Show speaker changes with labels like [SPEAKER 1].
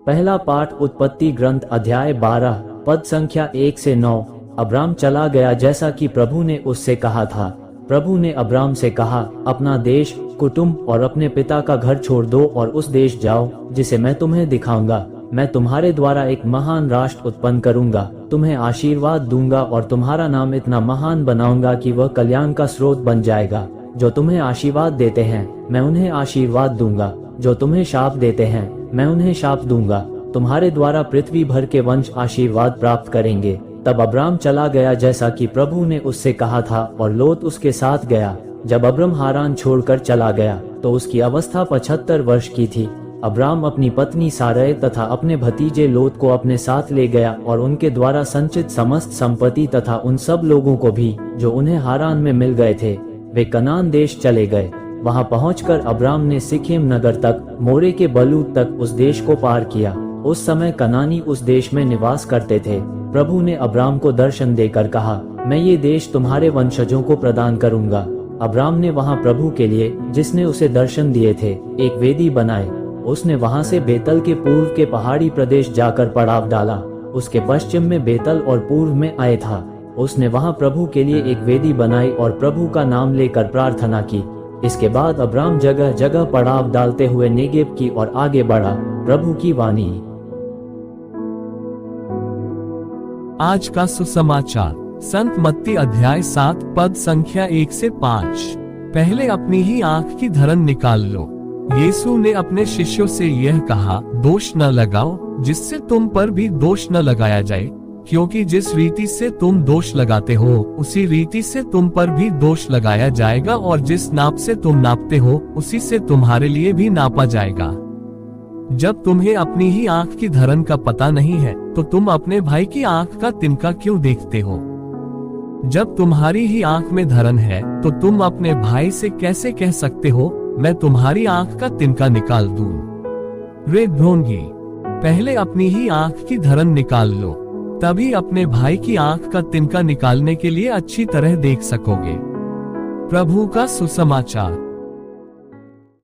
[SPEAKER 1] पहला पाठ उत्पत्ति ग्रंथ अध्याय 12 पद संख्या 1 से 9। अब्राम चला गया जैसा कि प्रभु ने उससे कहा था। प्रभु ने अब्राम से कहा, अपना देश, कुटुंब और अपने पिता का घर छोड़ दो और उस देश जाओ जिसे मैं तुम्हें दिखाऊंगा। मैं तुम्हारे द्वारा एक महान राष्ट्र उत्पन्न करूंगा, तुम्हें आशीर्वाद दूंगा और तुम्हारा नाम इतना महान बनाऊंगा कि वह कल्याण का स्रोत बन जाएगा। जो तुम्हें आशीर्वाद देते हैं मैं उन्हें आशीर्वाद दूंगा, जो तुम्हें शाप देते हैं मैं उन्हें शाप दूंगा। तुम्हारे द्वारा पृथ्वी भर के वंश आशीर्वाद प्राप्त करेंगे। तब अब्राम चला गया जैसा कि प्रभु ने उससे कहा था और लोत उसके साथ गया। जब अब्राम हारान छोड़कर चला गया तो उसकी अवस्था 75 वर्ष की थी। अब्राम अपनी पत्नी सारै तथा अपने भतीजे लोत को अपने साथ ले गया और उनके द्वारा संचित समस्त संपत्ति तथा उन सब लोगों को भी जो उन्हें हारान में मिल गए थे। वे कनान देश चले गए। वहां पहुंचकर अब्राम ने सिखेम नगर तक, मोरे के बलूत तक उस देश को पार किया। उस समय कनानी उस देश में निवास करते थे। प्रभु ने अब्राम को दर्शन देकर कहा, मैं ये देश तुम्हारे वंशजों को प्रदान करूंगा। अब्राम ने वहां प्रभु के लिए, जिसने उसे दर्शन दिए थे, एक वेदी बनाई। उसने वहां से बेतल के पूर्व के पहाड़ी प्रदेश जाकर पड़ाव डाला। उसके पश्चिम में बेतल और पूर्व में आए था। उसने वहां प्रभु के लिए एक वेदी बनाई और प्रभु का नाम लेकर प्रार्थना की। इसके बाद अब्राम जगह जगह पड़ाव डालते हुए नेगेव की ओर आगे बढ़ा। प्रभु की वाणी।
[SPEAKER 2] आज का सुसमाचार संत मत्ती अध्याय 7 पद संख्या 1 से 5। पहले अपनी ही आंख की धरन निकाल लो। यीशु ने अपने शिष्यों से यह कहा, दोष न लगाओ जिससे तुम पर भी दोष न लगाया जाए, क्योंकि जिस रीति से तुम दोष लगाते हो उसी रीति से तुम पर भी दोष लगाया जाएगा, और जिस नाप से तुम नापते हो उसी से तुम्हारे लिए भी नापा जाएगा। जब तुम्हें अपनी ही आंख की धरन का पता नहीं है तो तुम अपने भाई की आंख का तिनका क्यों देखते हो? जब तुम्हारी ही आंख में धरन है तो तुम अपने भाई से कैसे कह सकते हो, मैं तुम्हारी आंख का तिनका निकाल दूं? रे ढोंगी, पहले अपनी ही आंख की धरन निकाल लो, तभी अपने भाई की आंख का तिनका निकालने के लिए अच्छी तरह देख सकोगे। प्रभु का सुसमाचार।